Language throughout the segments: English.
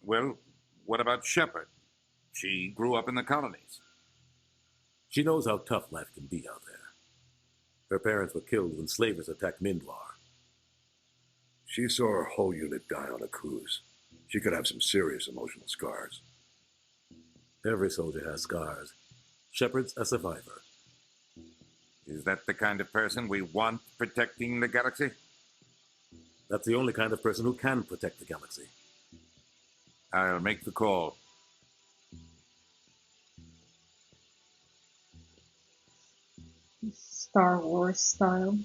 Well, what about Shepard? She grew up in the colonies. She knows how tough life can be out there. Her parents were killed when slavers attacked Mindwar. She saw her whole unit die on a cruise. She could have some serious emotional scars. Every soldier has scars. Shepard's a survivor. Is that the kind of person we want protecting the galaxy? That's the only kind of person who can protect the galaxy. I'll make the call. Star Wars style.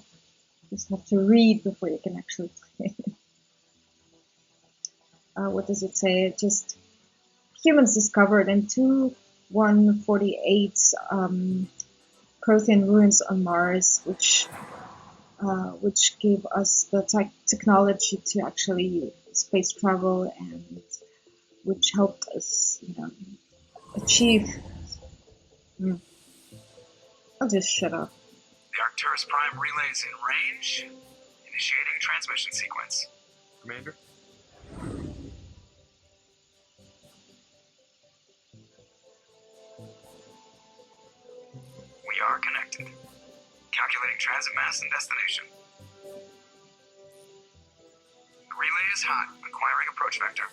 Just have to read before you can actually play. What does it say? It just humans discovered in 2148 Prothean ruins on Mars, which gave us the technology to actually space travel, and which helped us, achieve. I'll just shut up. The Arcturus Prime relay is in range. Initiating transmission sequence. Commander? We are connected. Calculating transit mass and destination. The relay is hot. Acquiring approach vector.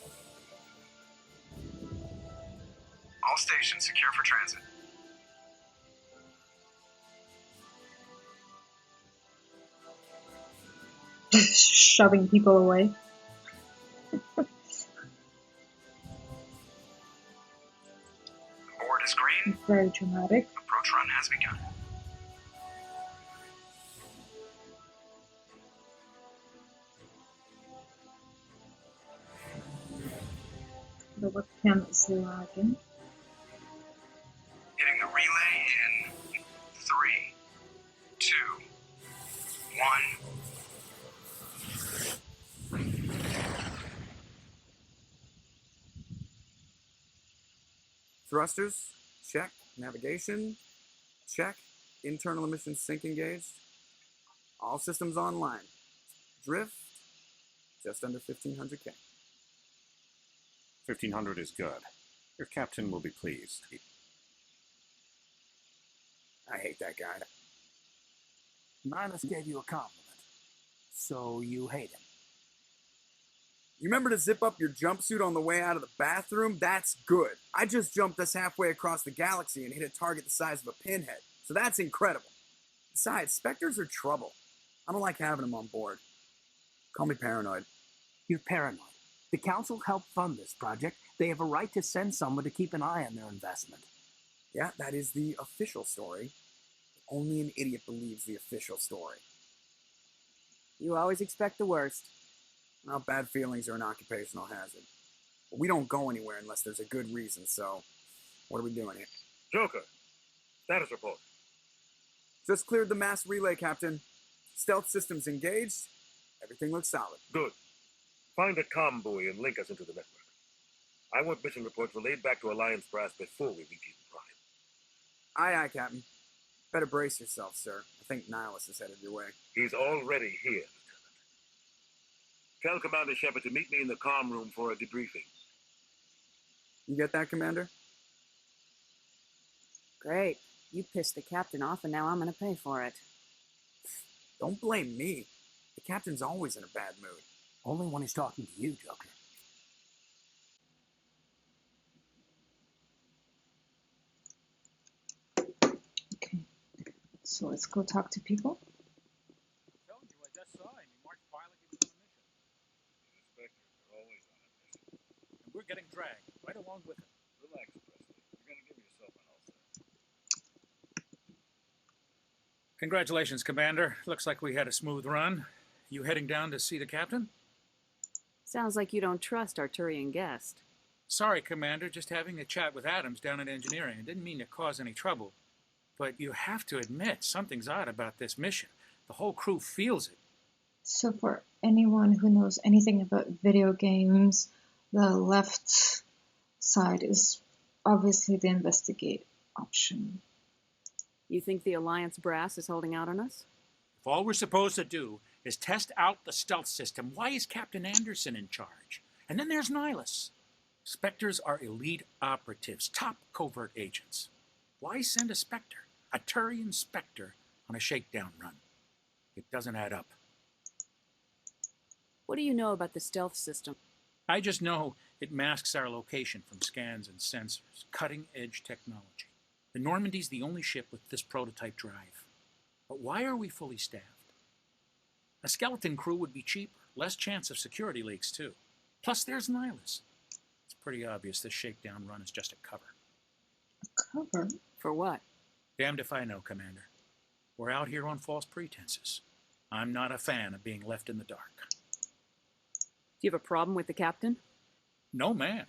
All stations secure for transit. Shoving people away. The board is green. Very dramatic. Approach run has begun. The webcam is lagging. Hitting the relay in 3, 2, 1. Thrusters, check. Navigation, check. Internal emissions sync engaged. All systems online. Drift, just under 1500K. 1500 is good. Your captain will be pleased. I hate that guy. Nihilus gave you a compliment, so you hate him. You remember to zip up your jumpsuit on the way out of the bathroom? That's good. I just jumped us halfway across the galaxy and hit a target the size of a pinhead, so that's incredible. Besides, Spectres are trouble. I don't like having them on board. Call me paranoid. You're paranoid. The Council helped fund this project. They have a right to send someone to keep an eye on their investment. Yeah, that is the official story. Only an idiot believes the official story. You always expect the worst. Well, bad feelings are an occupational hazard. But we don't go anywhere unless there's a good reason, so what are we doing here? Joker, status report. Just cleared the mass relay, Captain. Stealth systems engaged. Everything looks solid. Good. Find a comm buoy and link us into the network. I want mission reports relayed back to Alliance Brass before we reach Eden Prime. Aye, aye, Captain. Better brace yourself, sir. I think Nihilus is headed your way. He's already here, Lieutenant. Tell Commander Shepard to meet me in the comm room for a debriefing. You get that, Commander? Great. You pissed the captain off, and now I'm going to pay for it. Don't blame me. The captain's always in a bad mood. Only when he's talking to you, Joker. Okay. So let's go talk to people. I'm telling you, I just saw him. He marched violently on a mission. The inspectors are always on a mission. And we're getting dragged right along with him. Relax, Presley. You're going to give yourself an ulcer. Congratulations, Commander. Looks like we had a smooth run. You heading down to see the captain? Sounds like you don't trust Arturian guest. Sorry, Commander. Just having a chat with Adams down at engineering. I didn't mean to cause any trouble. But you have to admit, something's odd about this mission. The whole crew feels it. So for anyone who knows anything about video games, the left side is obviously the investigate option. You think the Alliance brass is holding out on us? If all we're supposed to do is test out the stealth system, why is Captain Anderson in charge? And then there's Nihilus. Spectres are elite operatives, top covert agents. Why send a Spectre, a Turian Spectre, on a shakedown run? It doesn't add up. What do you know about the stealth system? I just know it masks our location from scans and sensors. Cutting-edge technology. The Normandy's the only ship with this prototype drive. But why are we fully staffed? A skeleton crew would be cheaper, less chance of security leaks, too. Plus, there's Nihilus. It's pretty obvious this shakedown run is just a cover. A cover? For what? Damned if I know, Commander. We're out here on false pretenses. I'm not a fan of being left in the dark. Do you have a problem with the captain? No, ma'am.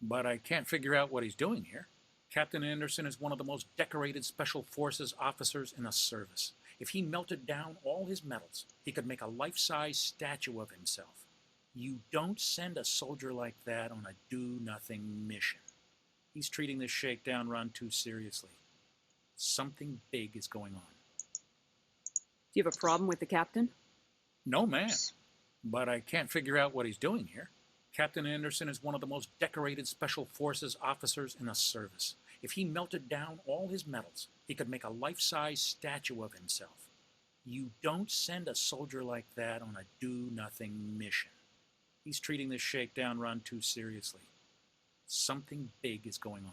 But I can't figure out what he's doing here. Captain Anderson is one of the most decorated Special Forces officers in the service. If he melted down all his medals, he could make a life-size statue of himself. You don't send a soldier like that on a do-nothing mission. He's treating this shakedown run too seriously. Something big is going on. Do you have a problem with the captain? No, ma'am. But I can't figure out what he's doing here. Captain Anderson is one of the most decorated Special Forces officers in the service. If he melted down all his medals, he could make a life-size statue of himself. You don't send a soldier like that on a do-nothing mission. He's treating this shakedown run too seriously. Something big is going on.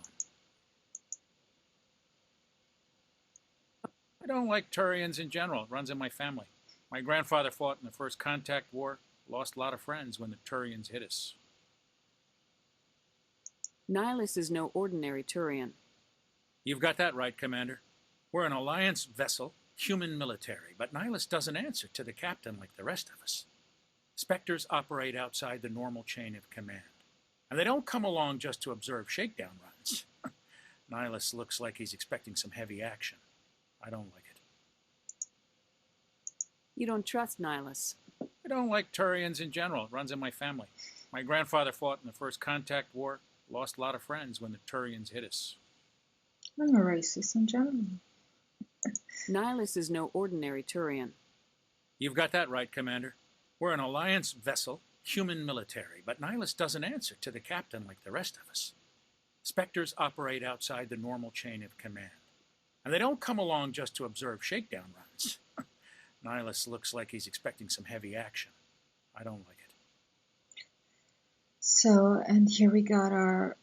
I don't like Turians in general. It runs in my family. My grandfather fought in the First Contact War, lost a lot of friends when the Turians hit us. Nihilus is no ordinary Turian. You've got that right, Commander. We're an Alliance vessel, human military, but Nihilus doesn't answer to the captain like the rest of us. Spectres operate outside the normal chain of command, and they don't come along just to observe shakedown runs. Nihilus looks like he's expecting some heavy action. I don't like it. You don't trust Nihilus. I don't like Turians in general. It runs in my family. My grandfather fought in the First Contact War, lost a lot of friends when the Turians hit us. I'm a racist in general. Nihilus is no ordinary Turian. You've got that right, Commander. We're an Alliance vessel, human military, but Nihilus doesn't answer to the captain like the rest of us. Spectres operate outside the normal chain of command, and they don't come along just to observe shakedown runs. Nihilus looks like he's expecting some heavy action. I don't like it. So, and here we got our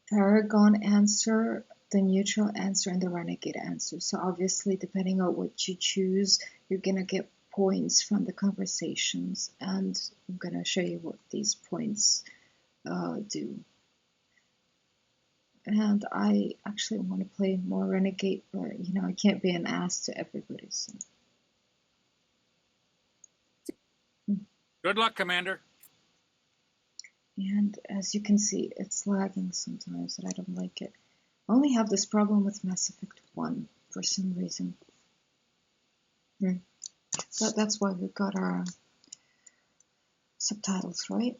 Paragon answer, the neutral answer, and the renegade answer. So obviously, depending on what you choose, you're going to get points from the conversations. And I'm going to show you what these points do. And I actually want to play more renegade, but, I can't be an ass to everybody, so... Good luck, Commander. And as you can see, it's lagging sometimes, and I don't like it. I only have this problem with Mass Effect 1 for some reason. But that's why we've got our subtitles, right?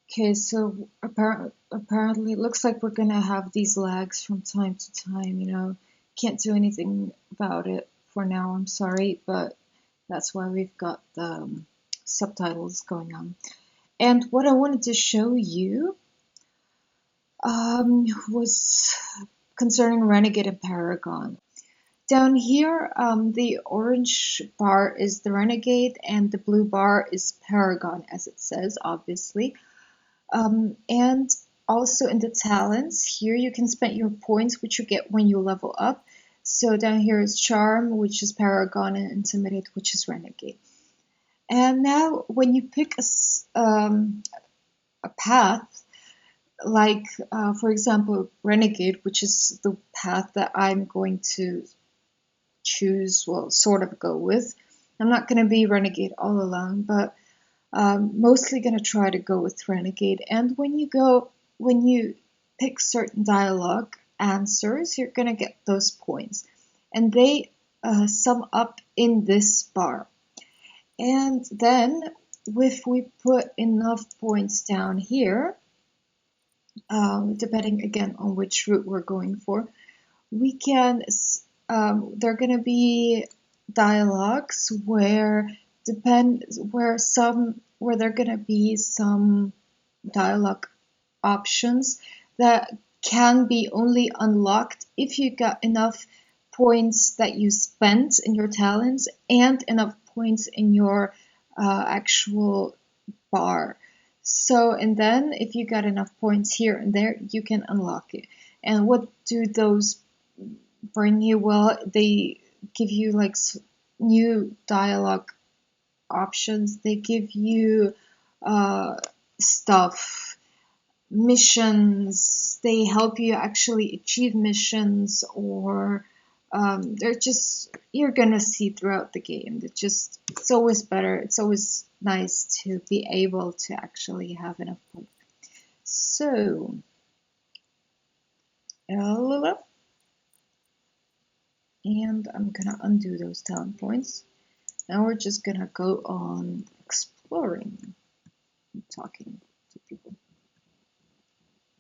Okay, so apparently it looks like we're going to have these lags from time to time, Can't do anything about it for now, I'm sorry, but that's why we've got the subtitles going on. And what I wanted to show you was concerning Renegade and Paragon. Down here, the orange bar is the Renegade and the blue bar is Paragon, as it says, obviously. And also in the talents, here you can spend your points, which you get when you level up. So down here is Charm, which is Paragon, and Intimidate, which is Renegade. And now when you pick a path, like, for example, Renegade, which is the path that I'm going to choose, well, sort of go with. I'm not going to be Renegade all along, but mostly going to try to go with Renegade. And when you pick certain dialogue answers, you're going to get those points. And they sum up in this bar. And then if we put enough points down here, depending again on which route we're going for, we can, there are going to be dialogues where where there are gonna be some dialogue options that can be only unlocked if you got enough points that you spent in your talents and enough points in your actual bar. So, and then if you got enough points here and there, you can unlock it. And what do those bring you? Well, they give you like new dialogue options. They give you stuff, missions. They help you actually achieve missions, or they're just, you're gonna see throughout the game. It's always better. It's always nice to be able to actually have enough points. So, and I'm gonna undo those talent points. Now we're just gonna go on exploring and talking to people.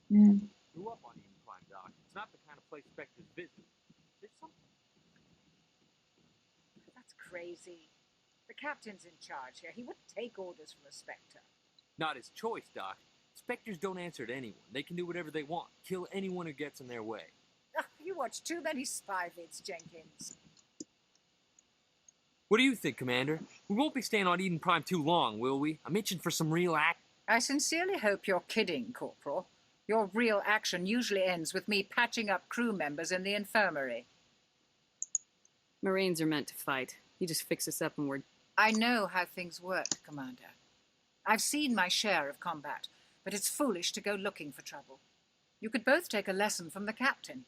Grew up on Eden Prime, Doc. It's not the kind of place Spectres visit. There's something. That's crazy. The captain's in charge here. He wouldn't take orders from a Spectre. Not his choice, Doc. Spectres don't answer to anyone. They can do whatever they want. Kill anyone who gets in their way. You watch too many spy vids, Jenkins. What do you think, Commander? We won't be staying on Eden Prime too long, will we? I'm itching for some real act. I sincerely hope you're kidding, Corporal. Your real action usually ends with me patching up crew members in the infirmary. Marines are meant to fight. You just fix us up and we're... I know how things work, Commander. I've seen my share of combat, but it's foolish to go looking for trouble. You could both take a lesson from the captain.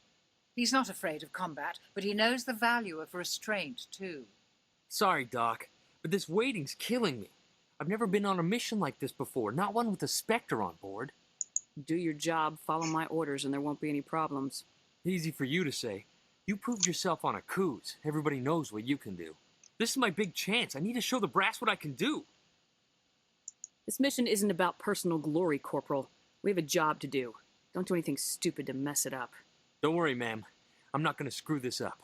He's not afraid of combat, but he knows the value of restraint, too. Sorry, Doc, but this waiting's killing me. I've never been on a mission like this before, not one with a Spectre on board. Do your job, follow my orders, and there won't be any problems. Easy for you to say. You proved yourself on a cruise. Everybody knows what you can do. This is my big chance. I need to show the brass what I can do. This mission isn't about personal glory, Corporal. We have a job to do. Don't do anything stupid to mess it up. Don't worry, ma'am. I'm not going to screw this up.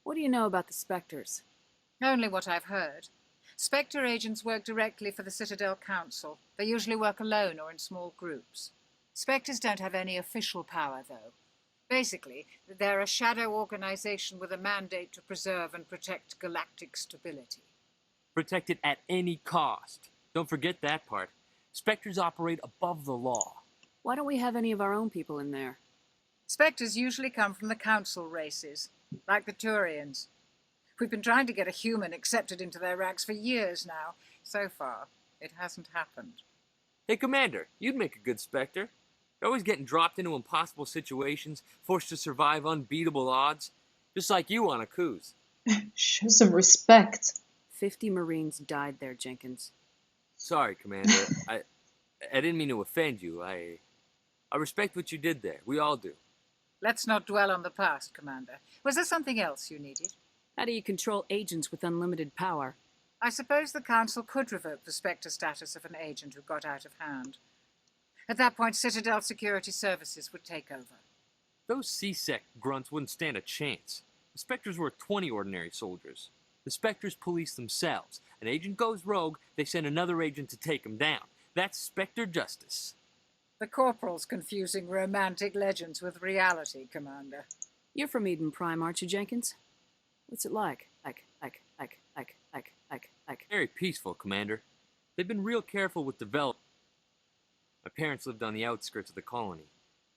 What do you know about the Spectres? Only what I've heard. Spectre agents work directly for the Citadel Council. They usually work alone or in small groups. Spectres don't have any official power, though. Basically, they're a shadow organization with a mandate to preserve and protect galactic stability. Protect it at any cost. Don't forget that part. Spectres operate above the law. Why don't we have any of our own people in there? Spectres usually come from the Council races, like the Turians. We've been trying to get a human accepted into their ranks for years now. So far, it hasn't happened. Hey, Commander, you'd make a good Spectre. You're always getting dropped into impossible situations, forced to survive unbeatable odds. Just like you on a cruise. Show some respect. 50 Marines died there, Jenkins. Sorry, Commander. I didn't mean to offend you. I respect what you did there. We all do. Let's not dwell on the past, Commander. Was there something else you needed? How do you control agents with unlimited power? I suppose the Council could revoke the Spectre status of an agent who got out of hand. At that point, Citadel Security Services would take over. Those C-Sec grunts wouldn't stand a chance. The Spectres were 20 ordinary soldiers. The Spectres police themselves. An agent goes rogue, they send another agent to take him down. That's Spectre justice. The Corporal's confusing romantic legends with reality, Commander. You're from Eden Prime, aren't you, Jenkins? What's it like? Very peaceful, Commander. They've been real careful with development. My parents lived on the outskirts of the colony.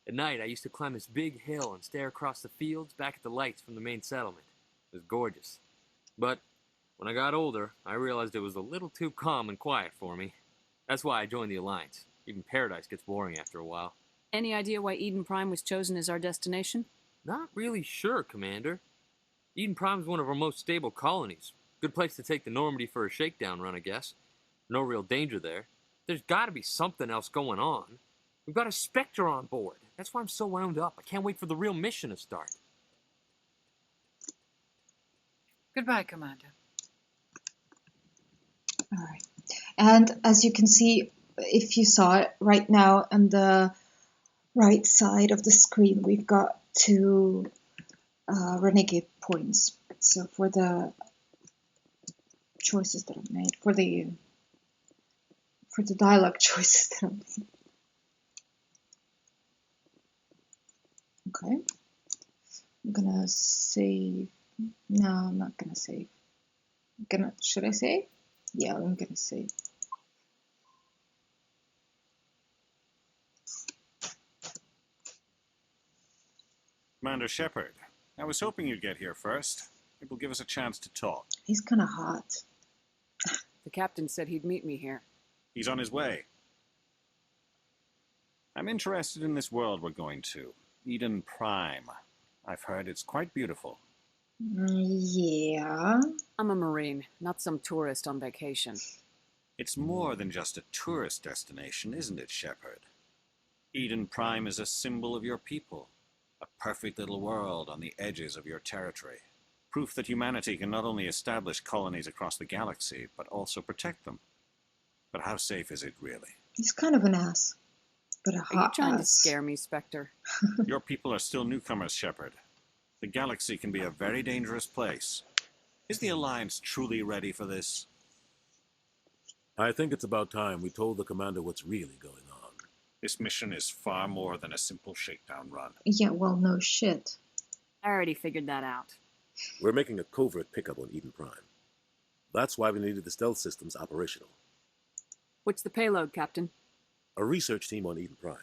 At night, I used to climb this big hill and stare across the fields back at the lights from the main settlement. It was gorgeous. But when I got older, I realized it was a little too calm and quiet for me. That's why I joined the Alliance. Even Paradise gets boring after a while. Any idea why Eden Prime was chosen as our destination? Not really sure, Commander. Eden Prime is one of our most stable colonies. Good place to take the Normandy for a shakedown run, I guess. No real danger there. There's got to be something else going on. We've got a Spectre on board. That's why I'm so wound up. I can't wait for the real mission to start. Goodbye, Commander. All right. And as you can see, if you saw it right now on the right side of the screen, we've got 2 renegade points. So for the choices that I've made, for the dialogue choices that I've made. Okay. I'm gonna save. No, I'm not gonna save. Should I save? Yeah, I'm gonna save. Commander Shepard, I was hoping you'd get here first. It will give us a chance to talk. He's kind of hot. The captain said he'd meet me here. He's on his way. I'm interested in this world we're going to, Eden Prime. I've heard it's quite beautiful. Yeah. I'm a Marine, not some tourist on vacation. It's more than just a tourist destination, isn't it, Shepard? Eden Prime is a symbol of your people, a perfect little world on the edges of your territory. Proof that humanity can not only establish colonies across the galaxy, but also protect them. But how safe is it, really? He's kind of an ass. But a hot ass. Are you trying to scare me, Spectre? Your people are still newcomers, Shepard. The galaxy can be a very dangerous place. Is the Alliance truly ready for this? I think it's about time we told the commander what's really going on. This mission is far more than a simple shakedown run. Yeah, well, no shit. I already figured that out. We're making a covert pickup on Eden Prime. That's why we needed the stealth systems operational. What's the payload, Captain? A research team on Eden Prime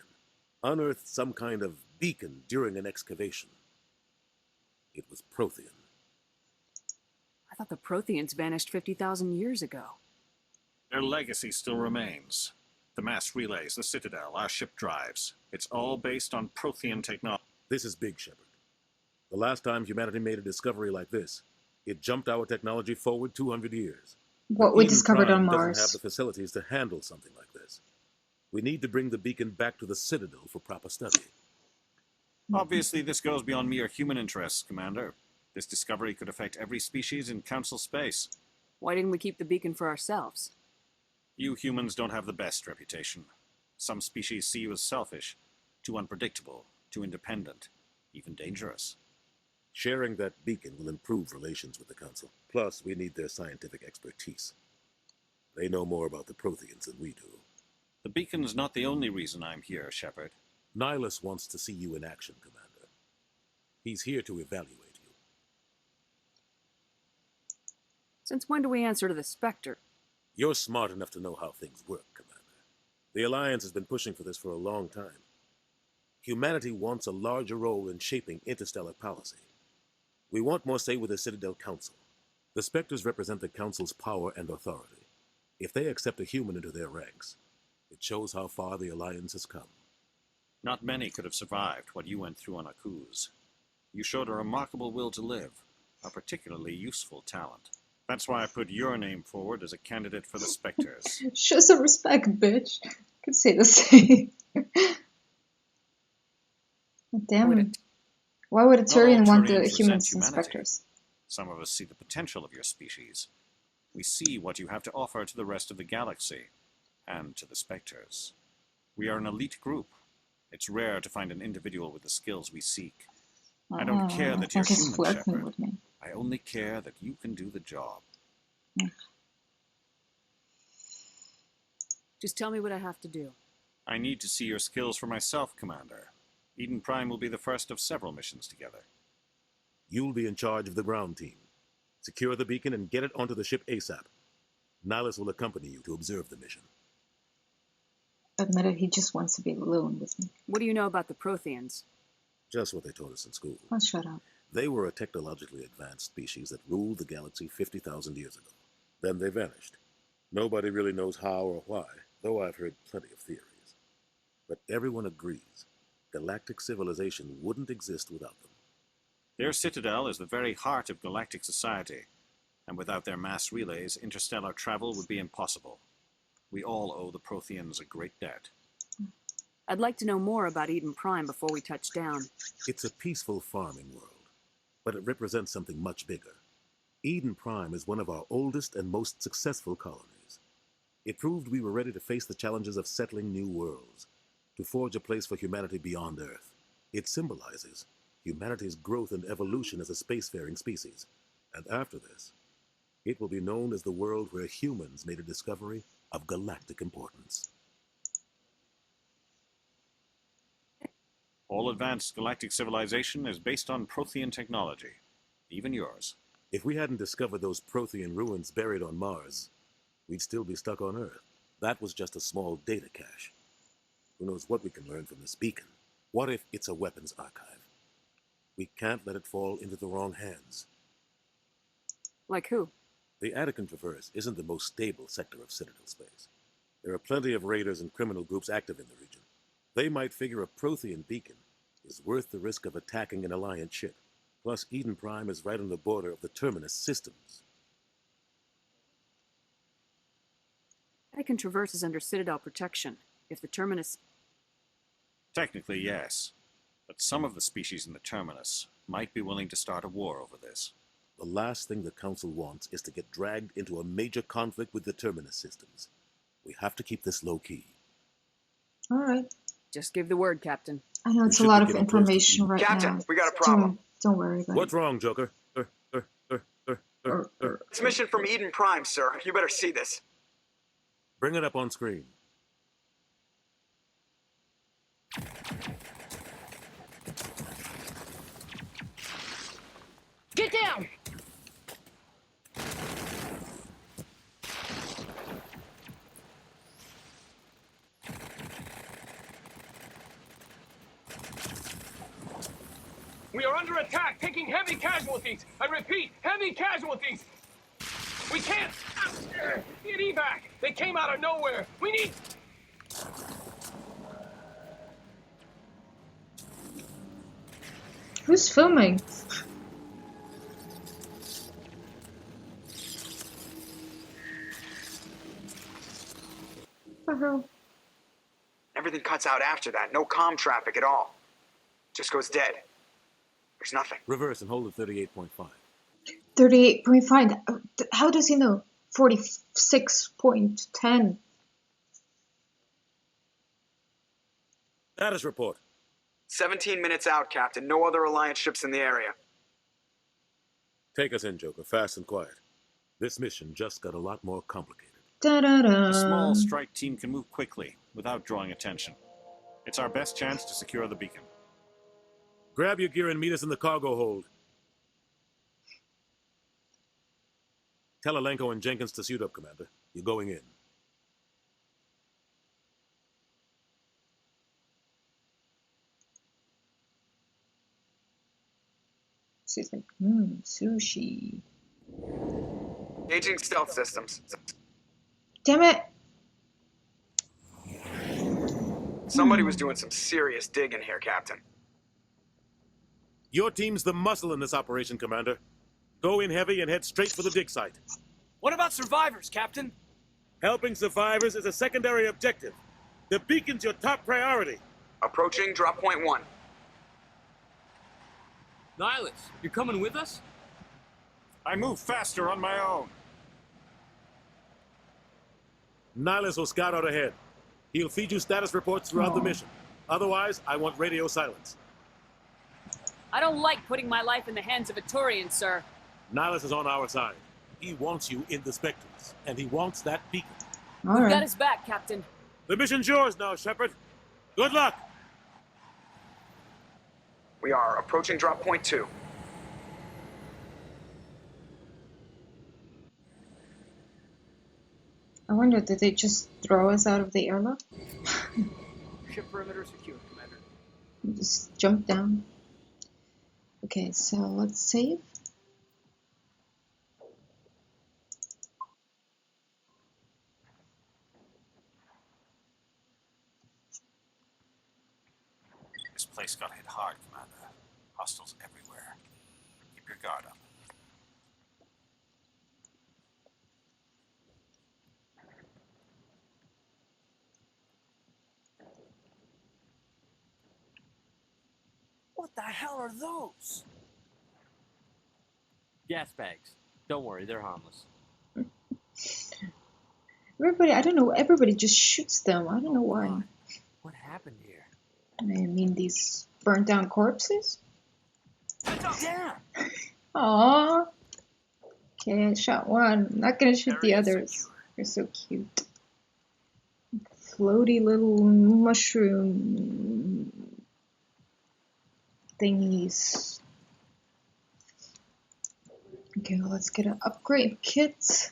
unearthed some kind of beacon during an excavation. It was Prothean. I thought the Protheans vanished 50,000 years ago. Their legacy still remains. The mass relays, the Citadel, our ship drives. It's all based on Prothean technology. This is big, Shepard. The last time humanity made a discovery like this, it jumped our technology forward 200 years. What we Eden discovered Prime on Mars. doesn't have the facilities to handle something like this. We need to bring the beacon back to the Citadel for proper study. Obviously, this goes beyond mere human interests, Commander. This discovery could affect every species in Council space. Why didn't we keep the beacon for ourselves? You humans don't have the best reputation. Some species see you as selfish, too unpredictable, too independent, even dangerous. Sharing that beacon will improve relations with the Council. Plus, we need their scientific expertise. They know more about the Protheans than we do. The beacon's not the only reason I'm here, Shepard. Nihilus wants to see you in action, Commander. He's here to evaluate you. Since when do we answer to the Spectre? You're smart enough to know how things work, Commander. The Alliance has been pushing for this for a long time. Humanity wants a larger role in shaping interstellar policy. We want more say with the Citadel Council. The Spectres represent the Council's power and authority. If they accept a human into their ranks, it shows how far the Alliance has come. Not many could have survived what you went through on Akuz. You showed a remarkable will to live, a particularly useful talent. That's why I put your name forward as a candidate for the Spectres. Show some respect, bitch. I could say the same. Damn it. Why would a Turian want the humans and Spectres? Some of us see the potential of your species. We see what you have to offer to the rest of the galaxy, and to the Spectres. We are an elite group. It's rare to find an individual with the skills we seek. I don't care that you're human, Shepard. I only care that you can do the job. Just tell me what I have to do. I need to see your skills for myself, Commander. Eden Prime will be the first of several missions together. You'll be in charge of the ground team. Secure the beacon and get it onto the ship ASAP. Nihilus will accompany you to observe the mission. Admitted he just wants to be alone with me. What do you know about the Protheans? Just what they taught us in school. Oh, shut up. They were a technologically advanced species that ruled the galaxy 50,000 years ago. Then they vanished. Nobody really knows how or why, though I've heard plenty of theories. But everyone agrees galactic civilization wouldn't exist without them. Their citadel is the very heart of galactic society, and without their mass relays, interstellar travel would be impossible. We all owe the Protheans a great debt. I'd like to know more about Eden Prime before we touch down. It's a peaceful farming world, but it represents something much bigger. Eden Prime is one of our oldest and most successful colonies. It proved we were ready to face the challenges of settling new worlds, to forge a place for humanity beyond Earth. It symbolizes humanity's growth and evolution as a spacefaring species. And after this, It will be known as the world where humans made a discovery of galactic importance. All advanced galactic civilization is based on Prothean technology, even yours. If we hadn't discovered those Prothean ruins buried on Mars, we'd still be stuck on Earth. That was just a small data cache. Who knows what we can learn from this beacon? What if it's a weapons archive? We can't let it fall into the wrong hands. Like who? The Attican Traverse isn't the most stable sector of Citadel space. There are plenty of raiders and criminal groups active in the region. They might figure a Prothean beacon is worth the risk of attacking an Alliance ship. Plus, Eden Prime is right on the border of the Terminus systems. Attican Traverse is under Citadel protection. If the Terminus... Technically, yes. But some of the species in the Terminus might be willing to start a war over this. The last thing the Council wants is to get dragged into a major conflict with the Terminus systems. We have to keep this low-key. All right. Just give the word, Captain. I know it's a lot of information right Captain, now. we got a problem. Don't worry about What's wrong, Joker? It's a mission from Eden Prime, sir. You better see this. Bring it up on screen. Get down! We are under attack, taking heavy casualties. I repeat, heavy casualties. We can't get evac. They came out of nowhere. We need... Who's filming? What the hell? Everything cuts out after that. No comm traffic at all. Just goes dead. There's nothing. Reverse and hold at 38.5. 38.5. How does he know? 46.10. Status report. 17 minutes out, Captain. No other Alliance ships in the area. Take us in, Joker, fast and quiet. This mission just got a lot more complicated. A small strike team can move quickly without drawing attention. It's our best chance to secure the beacon. Grab your gear and meet us in the cargo hold. Tell Alenko and Jenkins to suit up, Commander. You're going in. She's like, sushi. Engaging stealth systems. Damn it! Somebody was doing some serious digging here, Captain. Your team's the muscle in this operation, Commander. Go in heavy and head straight for the dig site. What about survivors, Captain? Helping survivors is a secondary objective. The beacon's your top priority. Approaching drop point 1. Nihilus, you're coming with us? I move faster on my own. Nihilus will scout out ahead. He'll feed you status reports throughout the mission. Otherwise, I want radio silence. I don't like putting my life in the hands of a Turian, sir. Nihilus is on our side. He wants you in the Spectres, and he wants that beacon. We've got his back, Captain. The mission's yours now, Shepard. Good luck! We are approaching drop point 2. I wonder, did they just throw us out of the airlock? Ship perimeter secure, Commander. Just jump down. Okay, so let's save. This place got hit hard, Commander. Hostiles everywhere. Keep your guard up. What the hell are those? Gas bags. Don't worry, they're harmless. Everybody, I don't know, everybody just shoots them. I don't know why. What happened here? I mean, these burnt down corpses? Damn! Aww. Okay, I shot one. I'm not gonna shoot the others. They're so cute. Floaty little mushroom thingies. Okay, well, let's get an upgrade kit.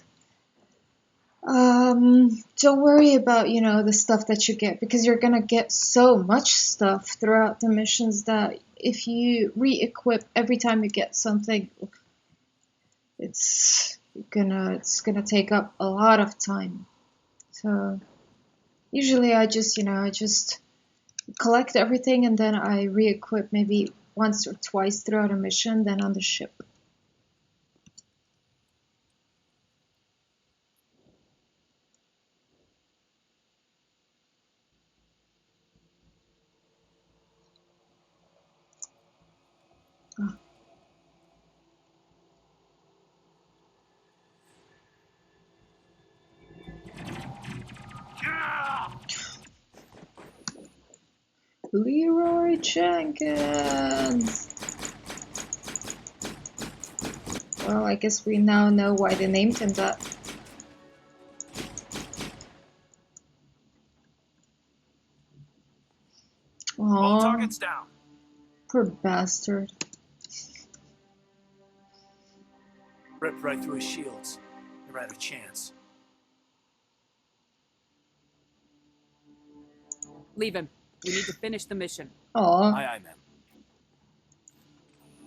Don't worry about, you know, the stuff that you get, because you're gonna get so much stuff throughout the missions that if you re-equip every time you get something, it's gonna take up a lot of time. So usually I just collect everything and then I re-equip maybe once or twice throughout a mission, then on the ship. Oh. Leroy Jenkins! Well, I guess we now know why they named him that. All targets down. Poor bastard. Ripped right through his shields. Never had a chance. Leave him. We need to finish the mission. Aw. Aye, aye, ma'am.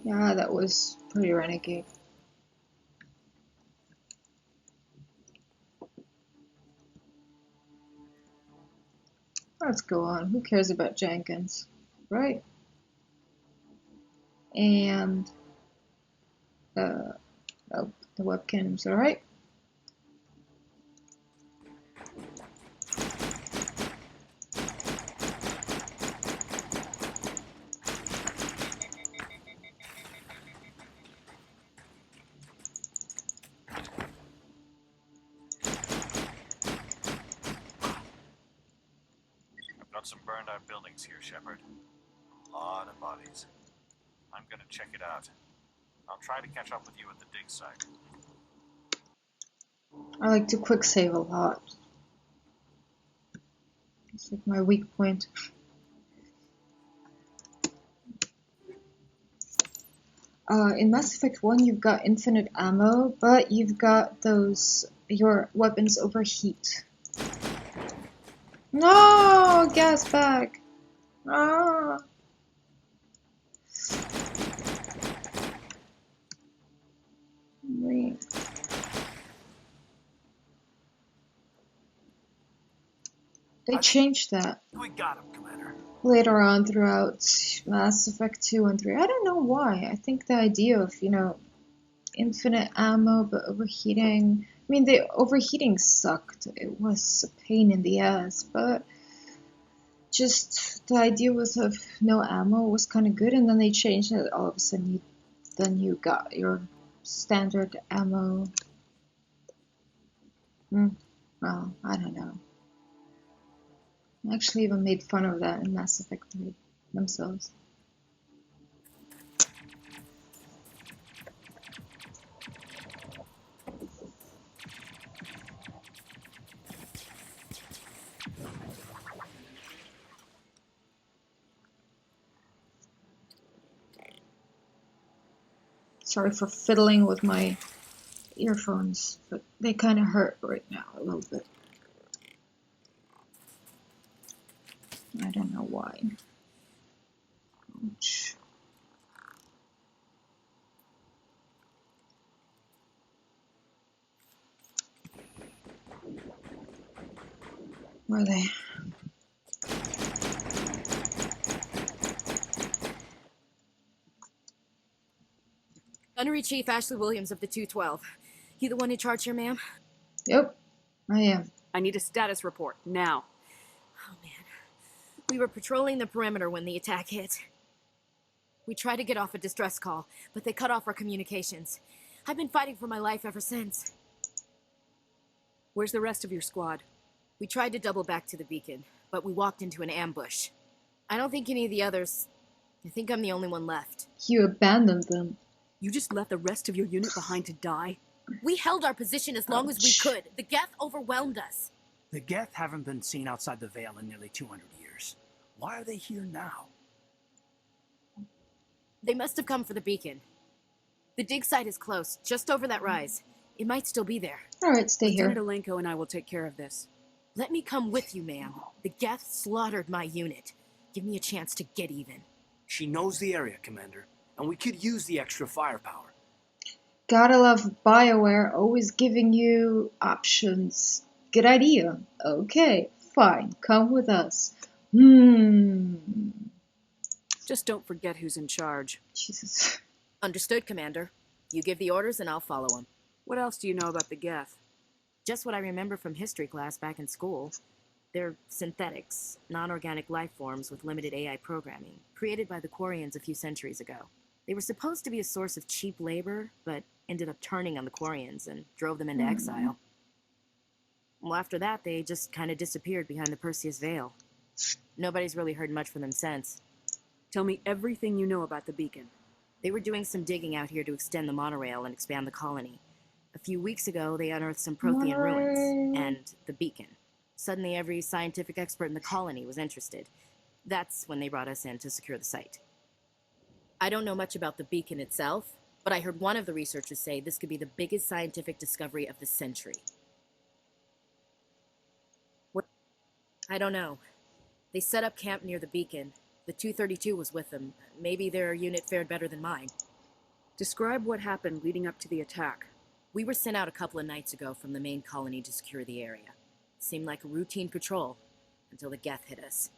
Yeah, that was pretty renegade. Let's go on. Who cares about Jenkins? Right? And oh, the webcam's alright. Got some burned out buildings here, Shepard. A lot of bodies. I'm gonna check it out. I'll try to catch up with you at the dig site. I like to quick save a lot. It's like my weak point. In Mass Effect 1 you've got infinite ammo, but you've got your weapons overheat. No! Gas bag! Ah! Wait. They changed that We got him, Commander. later on throughout Mass Effect 2 and 3. I don't know why. I think the idea of, infinite ammo but overheating... I mean, the overheating sucked. It was a pain in the ass, but just the idea was of no ammo was kind of good, and then they changed it. All of a sudden, you got your standard ammo. Well, I don't know. I actually even made fun of that in Mass Effect 3 themselves. Sorry for fiddling with my earphones, but they kind of hurt right now a little bit. I don't know why. Ouch. Where are they? Gunnery Chief Ashley Williams of the 212. You the one in charge here, ma'am? Yep, I am. I need a status report, now. Oh, man. We were patrolling the perimeter when the attack hit. We tried to get off a distress call, but they cut off our communications. I've been fighting for my life ever since. Where's the rest of your squad? We tried to double back to the beacon, but we walked into an ambush. I don't think any of the others... I think I'm the only one left. You abandoned them. You just left the rest of your unit behind to die? We held our position as long as we could. The Geth overwhelmed us. The Geth haven't been seen outside the Veil in nearly 200 years. Why are they here now? They must have come for the beacon. The dig site is close, just over that rise. It might still be there. Alright, stay here. Lieutenant Alenko and I will take care of this. Let me come with you, ma'am. The Geth slaughtered my unit. Give me a chance to get even. She knows the area, Commander, and we could use the extra firepower. Gotta love BioWare, always giving you options. Good idea. Okay, fine. Come with us. Just don't forget who's in charge. Jesus. Understood, Commander. You give the orders and I'll follow them. What else do you know about the Geth? Just what I remember from history class back in school. They're synthetics, non-organic life forms with limited AI programming, created by the Quarians a few centuries ago. They were supposed to be a source of cheap labor, but ended up turning on the Quarians and drove them into exile. Well, after that, they just kind of disappeared behind the Perseus Veil. Nobody's really heard much from them since. Tell me everything you know about the beacon. They were doing some digging out here to extend the monorail and expand the colony. A few weeks ago, they unearthed some Prothean ruins and the beacon. Suddenly, every scientific expert in the colony was interested. That's when they brought us in to secure the site. I don't know much about the beacon itself, but I heard one of the researchers say this could be the biggest scientific discovery of the century. What? I don't know. They set up camp near the beacon. The 232 was with them. Maybe their unit fared better than mine. Describe what happened leading up to the attack. We were sent out a couple of nights ago from the main colony to secure the area. Seemed like a routine patrol until the Geth hit us.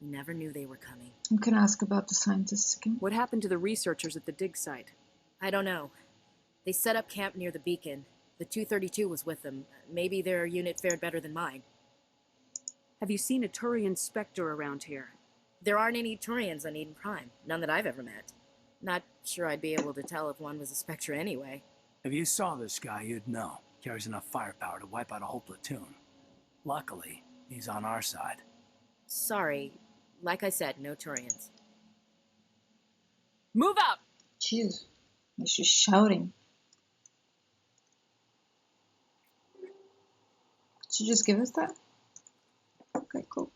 We never knew they were coming. I'm gonna ask about the scientists again. What happened to the researchers at the dig site? I don't know. They set up camp near the beacon. The 232 was with them. Maybe their unit fared better than mine. Have you seen a Turian Spectre around here? There aren't any Turians on Eden Prime. None that I've ever met. Not sure I'd be able to tell if one was a Spectre anyway. If you saw this guy, you'd know. Carries enough firepower to wipe out a whole platoon. Luckily, he's on our side. Sorry. Like I said, no Turians. Move out! Jeez. He's just shouting. Did you just give us that? Okay, cool.